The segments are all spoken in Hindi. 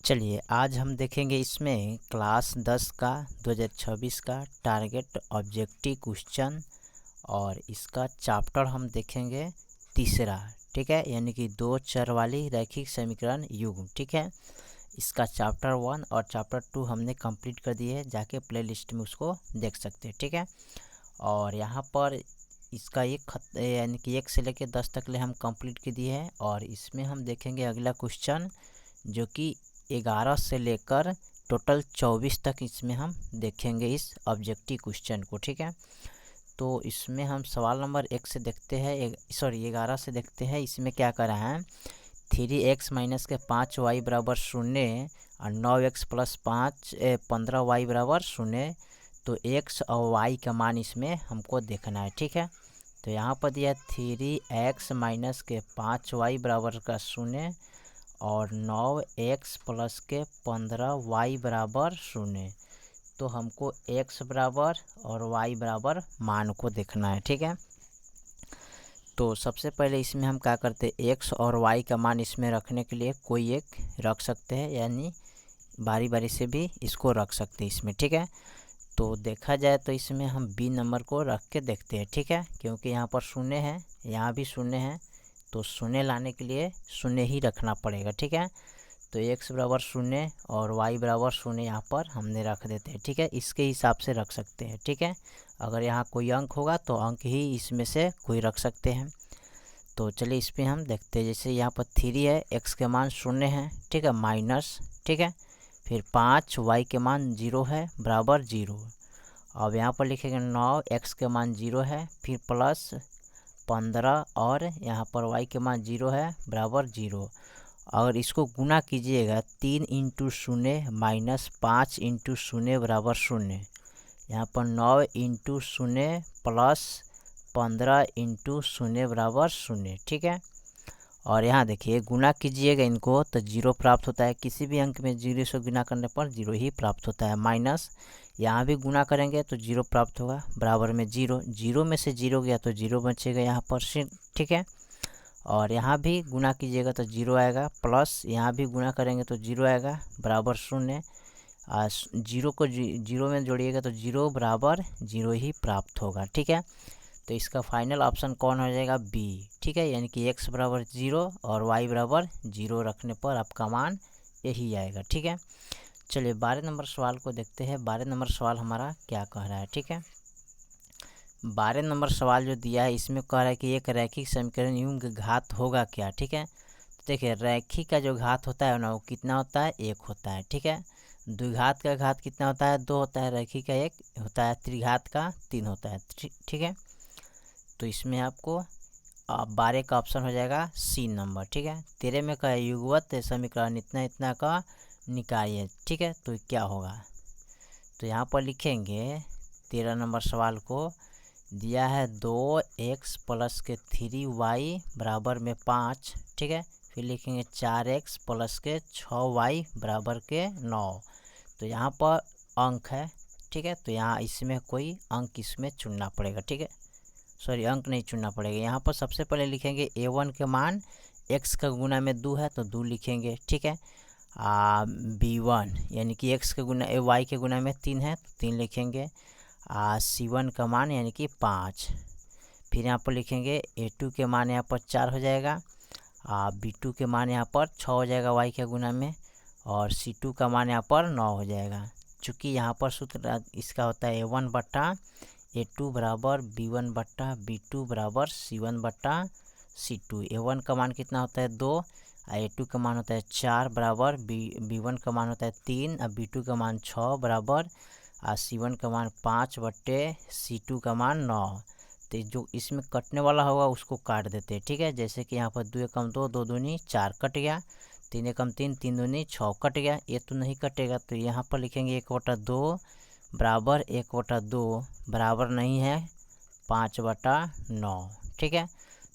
चलिए आज हम देखेंगे इसमें क्लास 10 का 2026 का टारगेट ऑब्जेक्टिव क्वेश्चन और इसका चैप्टर हम देखेंगे तीसरा। ठीक है, यानी कि दो चर वाली रैखिक समीकरण युग्म। ठीक है, इसका चैप्टर 1 और चैप्टर 2 हमने कंप्लीट कर दिए है, जाके प्लेलिस्ट में उसको देख सकते हैं। ठीक है, और यहाँ पर इसका यानी कि 1 से लेकर 10 तक ले हम कंप्लीट कर दिए हैं और इसमें हम देखेंगे अगला क्वेश्चन जो कि 11 से लेकर टोटल 24 तक इसमें हम देखेंगे इस ऑब्जेक्टिव क्वेश्चन को। ठीक है, तो इसमें हम सवाल नंबर 1 से देखते हैं, 11 से देखते हैं। इसमें क्या कर रहा है, 3x माइनस के 5y बराबर 0 और 9x प्लस 15y बराबर 0। तो x और y का मान इसमें हमको देखना है। ठीक है, तो यहाँ पर दिया 3x माइनस के 5y बराबर का 0 और 9x प्लस के 15y बराबर 0। तो हमको x बराबर और y बराबर मान को देखना है। ठीक है, तो सबसे पहले इसमें हम क्या करते हैं, x और y का मान इसमें रखने के लिए कोई एक रख सकते हैं, यानी बारी बारी से भी इसको रख सकते हैं इसमें। ठीक है, तो देखा जाए तो इसमें हम b नंबर को रख के देखते हैं। ठीक है, क्योंकि यहाँ पर 0 है, यहाँ भी 0 है, तो 0 लाने के लिए 0 ही रखना पड़ेगा। ठीक है, तो x बराबर 0 और y बराबर 0 यहाँ पर हमने रख देते हैं। ठीक है, इसके हिसाब से रख सकते हैं। ठीक है, अगर यहाँ कोई अंक होगा तो अंक ही इसमें से कोई रख सकते हैं। तो चलिए इस पर हम देखते हैं। जैसे यहाँ पर 3 है, x के मान 0 है। ठीक है, माइनस, ठीक है, फिर 5 y के मान 0 है बराबर 0। अब यहाँ पर लिखेंगे 9 x के मान 0 है, फिर प्लस 15 और यहाँ पर y के मान 0 है बराबर 0। अगर इसको गुना कीजिएगा 3 इंटू 0 माइनस 5 इंटू 0 बराबर 0। यहाँ पर 9 इंटू 0 प्लस 15 इंटू 0 बराबर 0। ठीक है, और यहाँ देखिए गुना कीजिएगा इनको तो 0 प्राप्त होता है। किसी भी अंक में 0 से गुना करने पर 0 ही प्राप्त होता है। माइनस यहाँ भी गुना करेंगे तो 0 प्राप्त होगा, बराबर में 0। 0 में से 0 गया तो 0 बचेगा यहाँ पर। ठीक है, और यहाँ भी गुना कीजिएगा तो 0 आएगा, प्लस यहाँ भी गुना करेंगे तो 0 आएगा बराबर 0। 0 को 0 में जोड़िएगा तो 0 बराबर 0 ही प्राप्त होगा। ठीक है, तो इसका फाइनल ऑप्शन कौन हो जाएगा, बी। ठीक है, यानी कि x बराबर 0 और y बराबर 0 रखने पर आपका मान यही आएगा। ठीक है, चलिए 12 नंबर सवाल को देखते हैं। 12 नंबर सवाल हमारा क्या कह रहा है। ठीक है, 12 नंबर सवाल जो दिया है इसमें कह रहा है कि एक रैखिक समीकरण युग्म का घात होगा क्या। ठीक है, तो देखिए रैखिक का जो घात होता है ना वो कितना होता है, 1 होता है। ठीक है, द्विघात का घात कितना होता है, 2 होता है। रैखिक का 1 होता है, त्रिघात का 3 होता है। ठीक है, तो इसमें आपको 12 का ऑप्शन हो जाएगा सी नंबर। ठीक है, 13 में का युगवत समीकरण इतना इतना का निकाय। ठीक है, तो क्या होगा, तो यहाँ पर लिखेंगे 13 नंबर सवाल को दिया है 2x प्लस के 3y बराबर में 5। ठीक है, फिर लिखेंगे 4x प्लस के 6y बराबर के 9। तो यहाँ पर अंक है। ठीक है, तो यहाँ इसमें कोई अंक इसमें चुनना पड़ेगा। ठीक है, सॉरी अंक नहीं चुनना पड़ेगा। यहाँ पर सबसे पहले लिखेंगे a1 के मान x का गुना में 2 है तो 2 लिखेंगे। ठीक है, b1 यानी कि x के गुना y के गुना में 3 है तो 3 लिखेंगे। c1 का मान यानी कि 5। फिर यहाँ पर लिखेंगे a2 के मान यहाँ पर 4 हो जाएगा, b2 के मान यहाँ पर 6 हो जाएगा y के गुना में, और c2 का मान यहाँ पर 9 हो जाएगा। चूँकि यहाँ पर सूत्र इसका होता है a1 बट्टा a2 बराबर b1 बट्टा b2 बराबर c1 बट्टा c2। a1 का मान कितना होता है 2, a2 का मान होता है 4 बराबर b1 का मान होता है 3 और b2 का मान 6 बराबर c1 का मान 5 बट्टे c2 का मान 9। तो जो इसमें कटने वाला होगा उसको काट देते हैं। ठीक है, जैसे कि यहाँ पर 2 एकम 2, 2 दूनी 4 कट गया, 3 एकम 3, 3 दूनी 6 कट गया। ये तो नहीं कटेगा, तो यहाँ पर लिखेंगे 1/2 बराबर 1/2 बराबर नहीं है 5/9। ठीक है,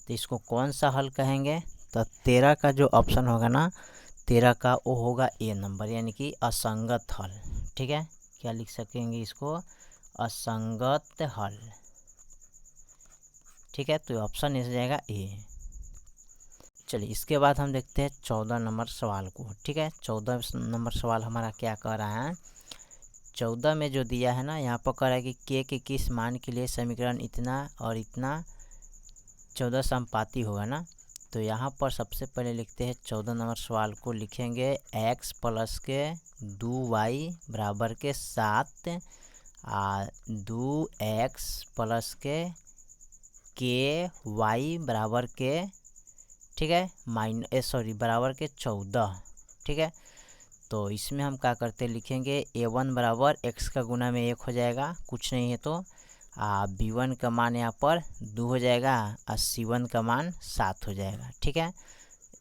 तो इसको कौन सा हल कहेंगे, तो 13 का जो ऑप्शन होगा ना 13 का वो होगा ए नंबर, यानी कि असंगत हल। ठीक है, क्या लिख सकेंगे इसको, असंगत हल। ठीक है, तो ऑप्शन इस जाएगा ए। चलिए इसके बाद हम देखते हैं 14 नंबर सवाल को। ठीक है, 14 नंबर सवाल हमारा क्या कह रहा है। 14 में जो दिया है ना, यहाँ पर कह रहा है कि के किस मान के लिए समीकरण इतना और इतना 14 समपाती होगा ना। तो यहाँ पर सबसे पहले लिखते हैं 14 नंबर सवाल को, लिखेंगे x प्लस के 2y बराबर के 7 2x प्लस के y बराबर के, ठीक है, बराबर के 14। ठीक है, तो इसमें हम क्या करते लिखेंगे a1 बराबर x का गुना में 1 हो जाएगा, कुछ नहीं है तो b1 का मान यहाँ पर 2 हो जाएगा और c1 का मान 7 हो जाएगा। ठीक है,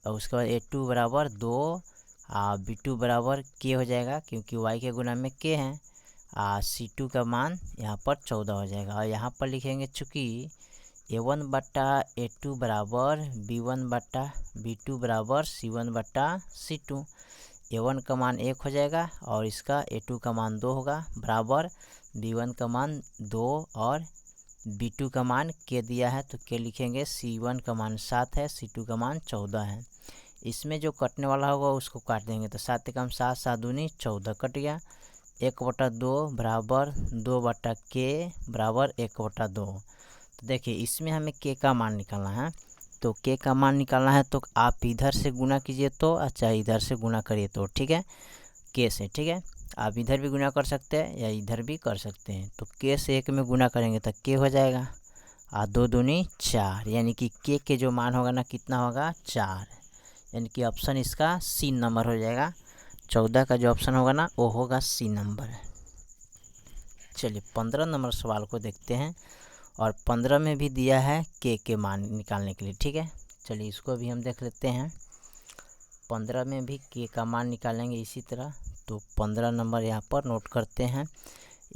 और उसके बाद a2 बराबर 2 b2 बराबर k हो जाएगा क्योंकि y के गुना में k है। c2 का मान यहाँ पर 14 हो जाएगा। और यहाँ पर लिखेंगे चूँकि a1 बट्टा a2 बराबर b1 बट्टा b2 बराबर c1 बट्टा c2। a1 का मान 1 हो जाएगा और इसका a2 का मान 2 होगा, बराबर b1 का मान 2 और b2 का मान k दिया है तो k लिखेंगे, c1 का मान 7 है, c2 का मान 14 है। इसमें जो कटने वाला होगा उसको काट देंगे, तो 7 एकम 7, 7 दूनी 14 कट गया। 1/2 बराबर 2 k बराबर 1/2। तो देखिए इसमें हमें k का मान निकालना है, तो k का मान निकालना है तो आप इधर से गुना कीजिए तो, अच्छा इधर से गुना करिए तो, ठीक है, k से। ठीक है, आप इधर भी गुना कर सकते हैं या इधर भी कर सकते हैं। तो k से 1 में गुना करेंगे तो k हो जाएगा 2 दूनी 4, यानी कि k के जो मान होगा ना कितना होगा 4, यानी कि ऑप्शन इसका सी नंबर हो जाएगा। 14 का जो ऑप्शन होगा ना वो होगा सी नंबर। चलिए 15 नंबर सवाल को देखते हैं, और 15 में भी दिया है के मान निकालने के लिए। ठीक है, चलिए इसको भी हम देख लेते हैं। 15 में भी के का मान निकालेंगे इसी तरह। तो 15 नंबर यहाँ पर नोट करते हैं।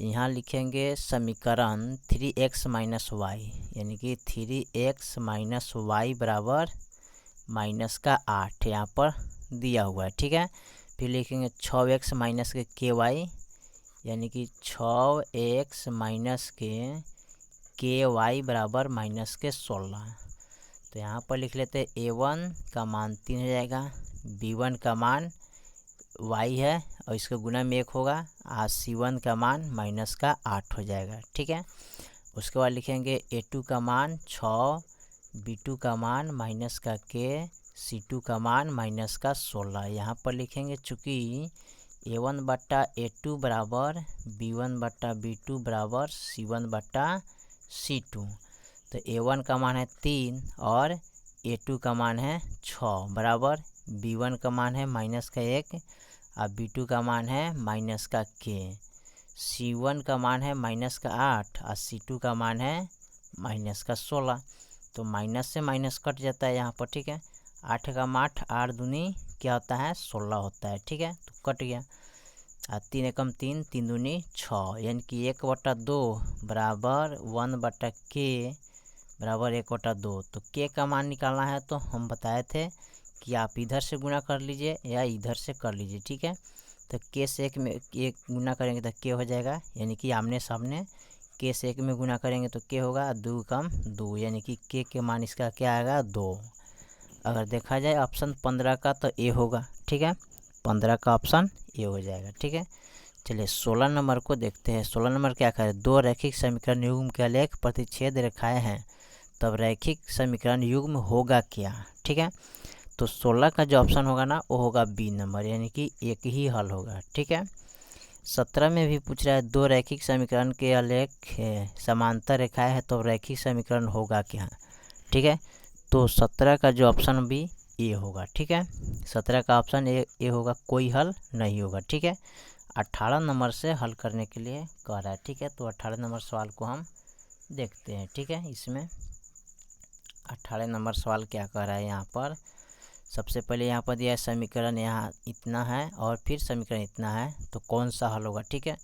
यहाँ लिखेंगे समीकरण 3x माइनस वाई, यानी कि 3x माइनस वाई बराबर माइनस का 8 यहाँ पर दिया हुआ है। ठीक है, फिर लिखेंगे 6x माइनस के वाई, यानी कि 6x माइनस के वाई बराबर माइनस के 16। तो यहाँ पर लिख लेते हैं a1 का मान 3 हो जाएगा, b1 का मान y है और इसका गुना में 1 होगा, c1 का मान माइनस का 8 हो जाएगा। ठीक है, उसके बाद लिखेंगे a2 का मान 6, b2 का मान माइनस का k, c2 का मान माइनस का 16। यहाँ पर लिखेंगे चूँकि a1 बट्टा a2 बराबर b1 बट्टा b2 बराबर c1 बट्टा c2। तो a1 का मान है 3 और a2 का मान है 6, बराबर b1 का मान है माइनस का 1 और b2 का मान है माइनस का k, c1 का मान है माइनस का 8 और c2 का मान है माइनस का 16। तो माइनस से माइनस कट जाता है यहाँ पर। ठीक है, 8 का 8, 8 दूनी क्या होता है 16 होता है। ठीक है, तो कट गया। 3 एकम 3, 3 दूनी 6, यानी कि 1/2 बराबर 1/k बराबर 1/2। तो k का मान निकालना है तो हम बताए थे कि आप इधर से गुना कर लीजिए या इधर से कर लीजिए। ठीक है, तो k से 1 में 1 गुना करेंगे तो k हो जाएगा, यानी कि आमने सामने। k से 1 में गुना करेंगे तो k होगा 2 कम 2, यानी कि k के मान इसका क्या आएगा 2। अगर देखा जाए ऑप्शन 15 का तो ए होगा। ठीक है, 15 का ऑप्शन ए हो जाएगा। ठीक है, चलिए 16 नंबर को देखते हैं। 16 नंबर क्या करें, दो रैखिक समीकरण युग्म के आलेख प्रतिच्छेद रेखाएं हैं, तब रैखिक समीकरण युग्म होगा क्या। ठीक है, तो 16 का जो ऑप्शन होगा ना वो होगा बी नंबर, यानी कि एक ही हल होगा। ठीक है, 17 में भी पूछ रहा है दो रैखिक समीकरण के आलेख समांतर रेखाएं है तो रैखिक समीकरण होगा क्या। ठीक है, तो 17 का जो ऑप्शन भी ए होगा। ठीक है, 17 का ऑप्शन ए होगा, कोई हल नहीं होगा। ठीक है, 18 नंबर से हल करने के लिए कह रहा है। ठीक है, तो 18 नंबर सवाल को हम देखते हैं। ठीक है, इसमें 18 नंबर सवाल क्या कह रहा है। यहाँ पर सबसे पहले यहाँ पर दिया है समीकरण यहाँ इतना है और फिर समीकरण इतना है, तो कौन सा हल होगा। ठीक है,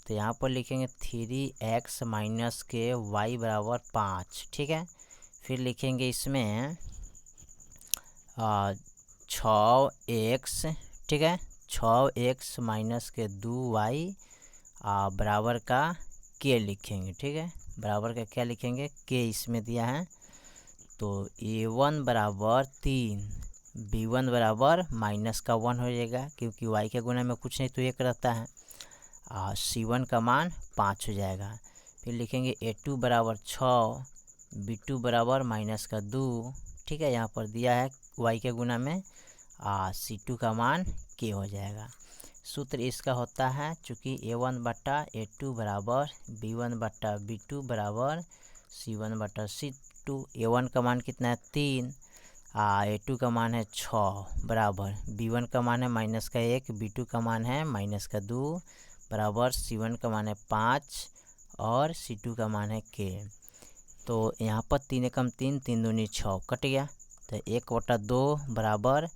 तो यहाँ पर लिखेंगे 3x माइनस के वाई बराबर 5। ठीक है, फिर लिखेंगे इसमें 6x। ठीक है, 6x माइनस के 2y बराबर का k लिखेंगे। ठीक है, बराबर का क्या लिखेंगे, k इसमें दिया है तो A1 बराबर 3, B1 बराबर -1 हो जाएगा, क्योंकि y के गुना में कुछ नहीं तो 1 रहता है। C1 का मान 5 हो जाएगा। फिर लिखेंगे A2 बराबर 6, B2 बराबर -2। ठीक है, यहाँ पर दिया है y के गुना में। C2 का मान k हो जाएगा। सूत्र इसका होता है, चूँकि A1 बटा A2 बराबर B1 बटा B2 बराबर C1 बटा C2। A1 का मान कितना है 3, A2 का मान है 6 बराबर B1 का मान है -1, B2 का मान है -2 बराबर C1 का मान है 5 और C2 का मान है k। तो यहाँ पर 3 एकम 3, 3 दूनी 6 कट गया, तो 1/2 बराबर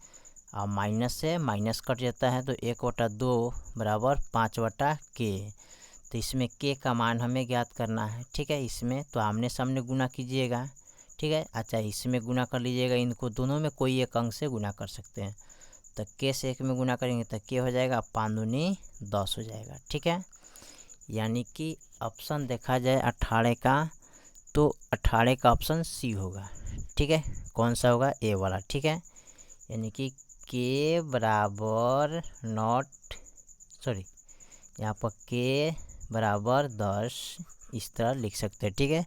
माइनस से माइनस कट जाता है, तो 1/2 बराबर 5/k। तो इसमें k का मान हमें ज्ञात करना है। ठीक है, इसमें तो आमने सामने गुना कीजिएगा। ठीक है, अच्छा इसमें गुना कर लीजिएगा, इनको दोनों में कोई एक अंक से गुना कर सकते हैं। तो k से 1 में गुना करेंगे तो k हो जाएगा 5 दूनी 10 हो जाएगा। ठीक है, यानी कि ऑप्शन देखा जाए 18 का, तो 18 का ऑप्शन सी होगा। ठीक है, कौन सा होगा, ए वाला। ठीक है, यानी कि k बराबर यहाँ पर k बराबर 10 इस तरह लिख सकते हैं। ठीक है,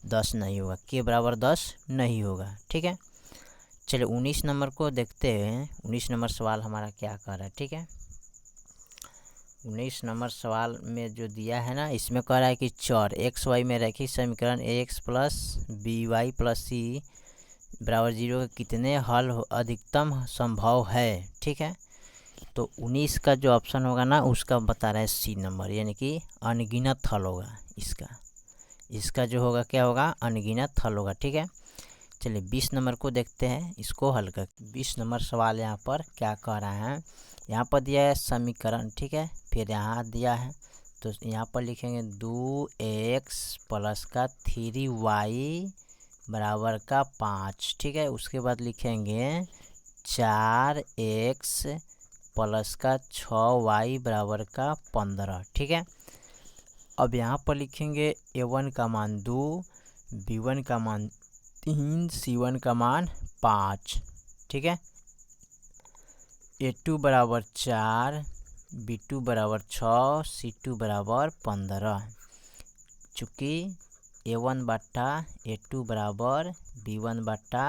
10 नहीं होगा, k बराबर 10 नहीं होगा। ठीक है, चलिए 19 नंबर को देखते हैं। 19 नंबर सवाल हमारा क्या कह रहा है। ठीक है, 19 नंबर सवाल में जो दिया है ना, इसमें कह रहा है कि चर एक्स वाई में रैखिक समीकरण ax plus by plus c बराबर 0 के कितने हल अधिकतम संभव है। ठीक है, तो 19 का जो ऑप्शन होगा ना, उसका बता रहा है सी नंबर, यानी कि अनगिनत हल होगा इसका जो होगा क्या होगा, अनगिनत हल होगा। ठीक है, चलिए 20 नंबर को देखते हैं, इसको हल कर। 20 नंबर सवाल यहाँ पर क्या कह रहा है, यहाँ पर दिया है समीकरण। ठीक है, फिर यहाँ दिया है, तो यहाँ पर लिखेंगे 2x प्लस का 3y बराबर का 5। ठीक है, उसके बाद लिखेंगे 4x प्लस का 6y बराबर का 15। ठीक है, अब यहाँ पर लिखेंगे a1 का मान 2, b1 का मान 3, c1 का मान 5। ठीक है, a2 बराबर 4, b2 बराबर 6, c2 बराबर 15। चूँकि a1 बटा a2 बराबर b1 बटा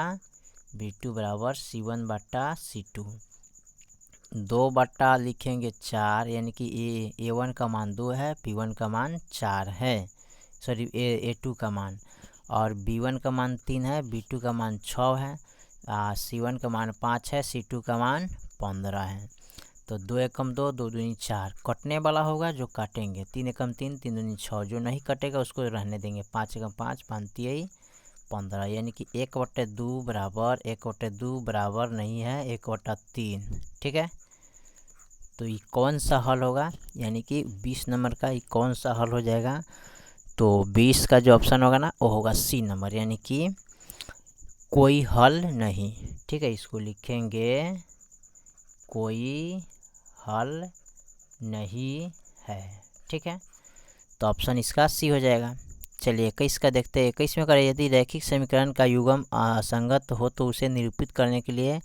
b2 बराबर c1 बटा c2। 2 बटा लिखेंगे 4, यानी कि a1 का मान 2 है, b1 का मान 4 है, सॉरी a2 का मान, और b1 का मान 3 है, b2 का मान 6 है, c1 का मान 5 है, c2 का मान 15 है। तो 2 एकम 2, 2 दूनी 4 कटने वाला होगा, जो काटेंगे 3 एकम 3, 3 दूनी 6, जो नहीं कटेगा उसको रहने देंगे। 5 एकम 5, 5 तिहाई 15, यानी कि 1/2 बराबर 1/2 बराबर नहीं है 1/3। ठीक है, तो ये कौन सा हल होगा, यानी कि 20 नंबर का ये कौन सा हल हो जाएगा, तो 20 का जो ऑप्शन होगा ना, वो होगा सी नंबर, यानी कि कोई हल नहीं। ठीक है, इसको लिखेंगे कोई हल नहीं है। ठीक है, तो ऑप्शन इसका सी हो जाएगा। चलिए 21 का देखते हैं। 21 में करें, यदि रैखिक समीकरण का युग्म असंगत हो तो उसे निरूपित करने के लिए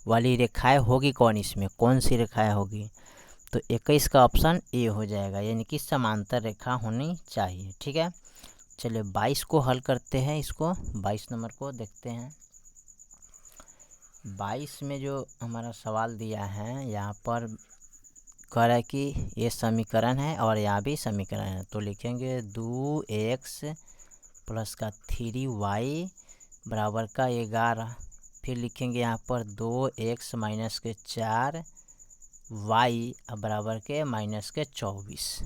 वाली रेखाएं होगी कौन, इसमें कौन सी रेखाएं होगी, तो 21 का ऑप्शन ए हो जाएगा, यानी कि समांतर रेखा होनी चाहिए। ठीक है, चलिए 22 को हल करते हैं। इसको 22 नंबर को देखते हैं। 22 में जो हमारा सवाल दिया है, यहाँ पर कह रहा है कि ये समीकरण है और यहाँ भी समीकरण है, तो लिखेंगे 2x प्लस का 3y बराबर का 11। फिर लिखेंगे यहाँ पर 2x माइनस के 4 y बराबर के -24।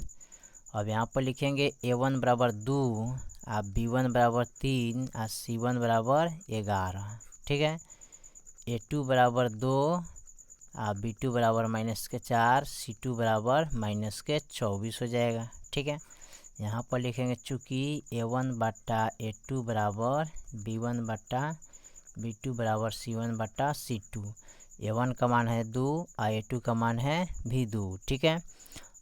अब यहाँ पर लिखेंगे a1 बराबर 2, b1 बराबर 3, c1 बराबर 11। ठीक है, a2 बराबर 2, b2 बराबर -4, c2 बराबर -24 हो जाएगा। ठीक है, यहाँ पर लिखेंगे चूँकि a1 बटा a2 बराबर b1 बटा b2 बराबर c1 बटा c2। a1 का मान है 2 और a2 का मान है भी 2। ठीक है,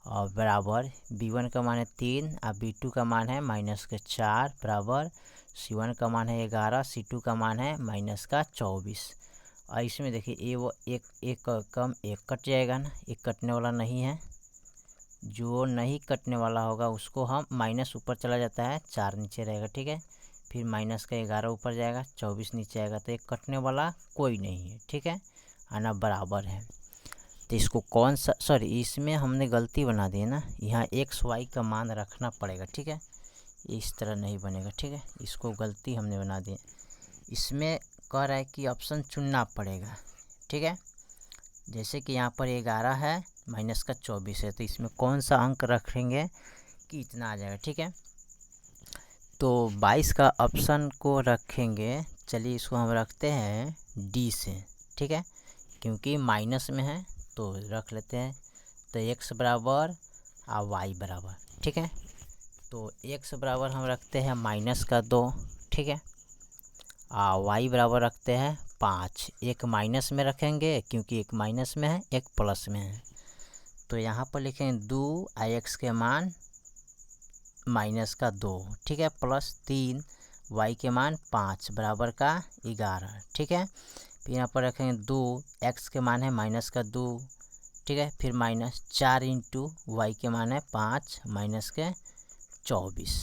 और बराबर b1 का मान है 3 और b2 का मान है -4 बराबर C1 का मान है 11, C2 का मान है माइनस का 24। और इसमें देखिए ये वो एक कम एक कट जाएगा ना, एक कटने वाला नहीं है, जो नहीं कटने वाला होगा उसको हम माइनस ऊपर चला जाता है, 4 नीचे रहेगा, ठीक है। फिर माइनस का 11 ऊपर जाएगा, 24 नीचे आएगा, तो एक कटने वाला कोई नहीं है, ठीक है, आना बराबर है। तो इसको कौन सा, सॉरी इसमें हमने गलती बना दी है ना, यहाँ एक्स वाई का मान रखना पड़ेगा, ठीक है, इस तरह नहीं बनेगा, ठीक है, इसको गलती हमने बना दी। इसमें कह रहा है कि ऑप्शन चुनना पड़ेगा, ठीक है। जैसे कि यहाँ पर 11 है, माइनस का 24 है, तो इसमें कौन सा अंक रखेंगे कि इतना आ जाएगा, ठीक है। तो 22 का ऑप्शन को रखेंगे, चलिए इसको हम रखते हैं डी से, ठीक है, क्योंकि माइनस में है तो रख लेते हैं। तो x बराबर और y बराबर, ठीक है। तो x बराबर हम रखते हैं माइनस का 2, ठीक है, और y बराबर रखते हैं 5। एक माइनस में रखेंगे क्योंकि एक माइनस में है, एक प्लस में है। तो यहाँ पर लिखेंगे 2 x के मान माइनस का 2, ठीक है, प्लस 3 y के मान 5 बराबर का 11, ठीक है। फिर यहाँ पर रखेंगे 2 x के मान है माइनस का 2, ठीक है, फिर माइनस 4 इंटू वाई के मान है 5 माइनस के 24।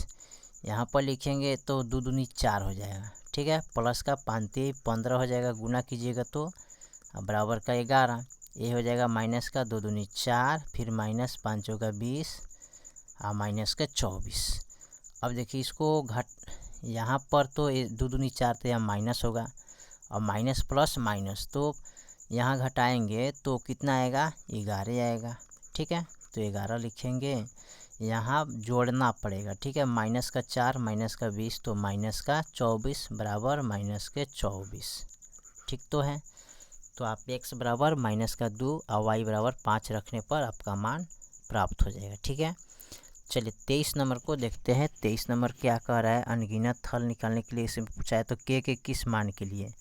यहाँ पर लिखेंगे तो 2 दूनी 4 हो जाएगा, ठीक है, प्लस का 5 15 हो जाएगा, गुना कीजिएगा तो बराबर का 11। ये हो जाएगा माइनस का 2 दूनी 4, फिर माइनस 5 का 20 और माइनस का 24। अब देखिए इसको यहाँ पर तो 2 दूनी 4 तो यहाँ माइनस होगा, और माइनस प्लस माइनस तो यहाँ घटाएंगे तो कितना आएगा, 11 आएगा, ठीक है। तो 11 लिखेंगे, यहाँ जोड़ना पड़ेगा, ठीक है, माइनस का 4 माइनस का 20 तो माइनस का 24 बराबर माइनस के 24, ठीक तो है। तो आप x बराबर माइनस का 2 और y बराबर 5 रखने पर आपका मान प्राप्त हो जाएगा, ठीक है। चलिए 23 नंबर को देखते हैं। 23 नंबर क्या कह रहा है, अनगिनत हल निकालने के लिए इसमें पूछा है, तो k के किस मान के लिए,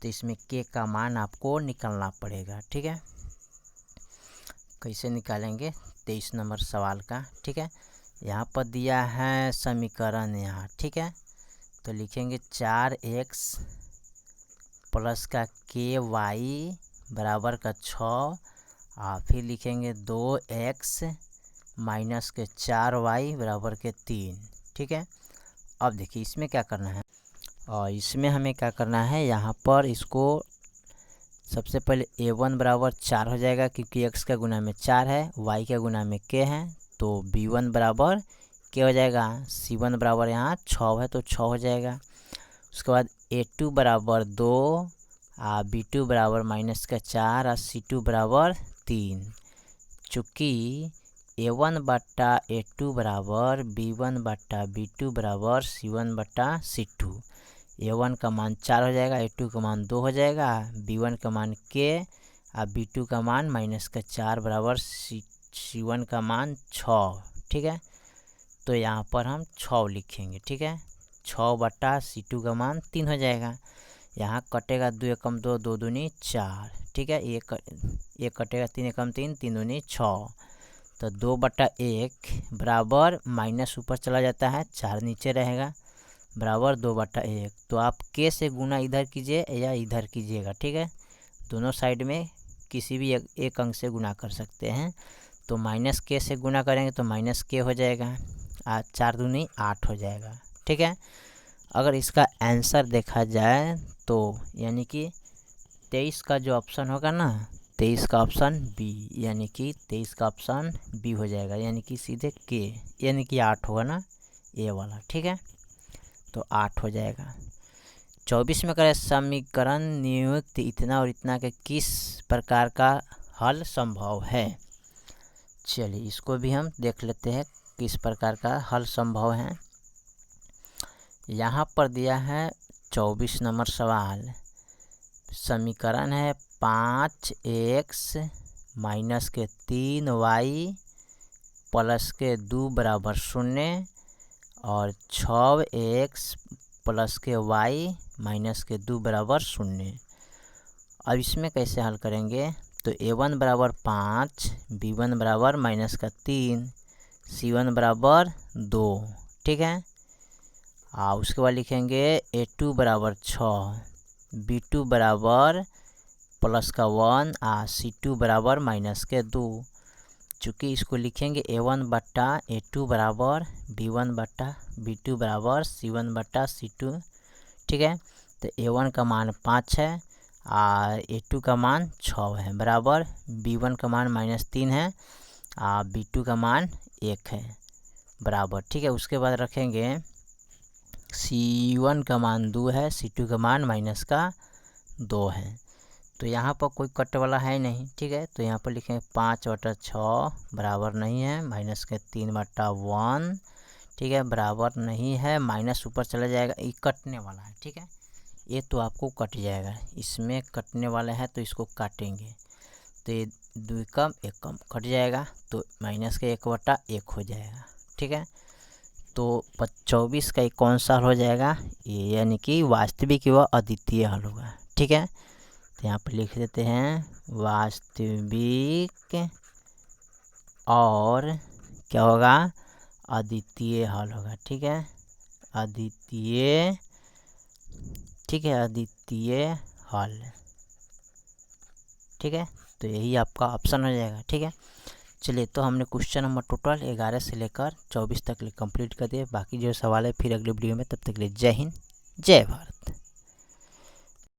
तो इसमें k का मान आपको निकालना पड़ेगा, ठीक है। कैसे निकालेंगे 23 नंबर सवाल का, ठीक है। यहाँ पर दिया है समीकरण यहाँ, ठीक है, तो लिखेंगे 4x प्लस का ky बराबर का 6, और फिर लिखेंगे 2x माइनस के 4y बराबर के 3, ठीक है। अब देखिए इसमें क्या करना है, और इसमें हमें क्या करना है, यहाँ पर इसको सबसे पहले a1 बराबर 4 हो जाएगा, क्योंकि x का गुना में 4 है, y का गुना में k है, तो b1 बराबर क्या हो जाएगा, c1 बराबर यहाँ 6 है तो 6 हो जाएगा। उसके बाद a2 बराबर 2 और b2 बराबर माइनस का 4 और c2 बराबर 3। चूँकि a1 बट्टा a2 बराबर b1 बट्टा b2 बराबर c1 बट्टा c2, a1 का मान 4 हो जाएगा, a2 का मान 2 हो जाएगा, b1 का मान k और b2 का मान माइनस का 4 बराबर c1 का मान 6, ठीक है। तो यहाँ पर हम 6 लिखेंगे, ठीक है, 6 बट्टा c2 का मान 3 हो जाएगा। यहाँ कटेगा 2 एकम 2, 2 दूनी 4, ठीक है, एक कटेगा 3 एकम 3, 3 दूनी 6, तो 2 बट्टा 1 बराबर माइनस ऊपर चला जाता है, 4 नीचे रहेगा, बराबर 2 बट्टा 1। तो आप k से गुना इधर कीजिए या इधर कीजिएगा, ठीक है, दोनों साइड में किसी भी एक अंक से गुना कर सकते हैं। तो माइनस k से गुना करेंगे तो माइनस k हो जाएगा, 4 दूनी 8 हो जाएगा, ठीक है। अगर इसका आंसर देखा जाए तो यानी कि 23 का जो ऑप्शन होगा ना, 23 का ऑप्शन बी, यानी कि 23 का ऑप्शन बी हो जाएगा, यानी कि सीधे k यानी कि 8 होगा ना, ए वाला, ठीक है, तो 8 हो जाएगा। 24 में करें समीकरण नियुक्त इतना और इतना के किस प्रकार का हल संभव है। चलिए इसको भी हम देख लेते हैं किस प्रकार का हल संभव है। यहाँ पर दिया है 24 नंबर सवाल, समीकरण है 5x माइनस के 3y प्लस के 2 बराबर 0 और 6x प्लस के y माइनस के 2 बराबर 0। अब इसमें कैसे हल करेंगे, तो a1 बराबर 5, b1 बराबर माइनस का 3, c1 बराबर 2, ठीक है, उसके बाद लिखेंगे A2 बराबर 6, B2 बराबर प्लस का 1, C2 बराबर माइनस के 2। चूँकि इसको लिखेंगे A1 बट्टा A2 बराबर B1 बट्टा B2 बराबर C1 बट्टा C2, ठीक है। तो A1 का मान 5 है, A2 का मान 6 है, बराबर B1 का मान -3 है, B2 का मान 1 है, बराबर, ठीक है। उसके बाद रखेंगे C1 का मान 2 है, C2 का मान -2 है। तो यहाँ पर कोई कट वाला है नहीं, ठीक है। तो यहाँ पर लिखेंगे 5/6 बराबर नहीं है, -3/1, ठीक है, बराबर नहीं है, माइनस ऊपर चला जाएगा, ये कटने वाला है, ठीक है। ये तो आपको कट जाएगा, इसमें कटने वाला है तो इसको काटेंगे, तो ये 2 कम 1 कम कट जाएगा, तो -1/1 हो जाएगा, ठीक है। तो 24 का कौन सा हल हो जाएगा, ये यानी कि वास्तविक व अद्वितीय हल होगा, ठीक है। तो यहाँ पर लिख देते हैं वास्तविक और क्या होगा, अद्वितीय हल होगा, ठीक है, अद्वितीय, ठीक है, अद्वितीय हल, ठीक है। तो यही आपका ऑप्शन हो जाएगा, ठीक है। चलिए, तो हमने क्वेश्चन नंबर टोटल 11 से लेकर 24 तक कंप्लीट कर दिए। बाकी जो सवाल है फिर अगले वीडियो में, तब तक के लिए जय हिंद, जय भारत।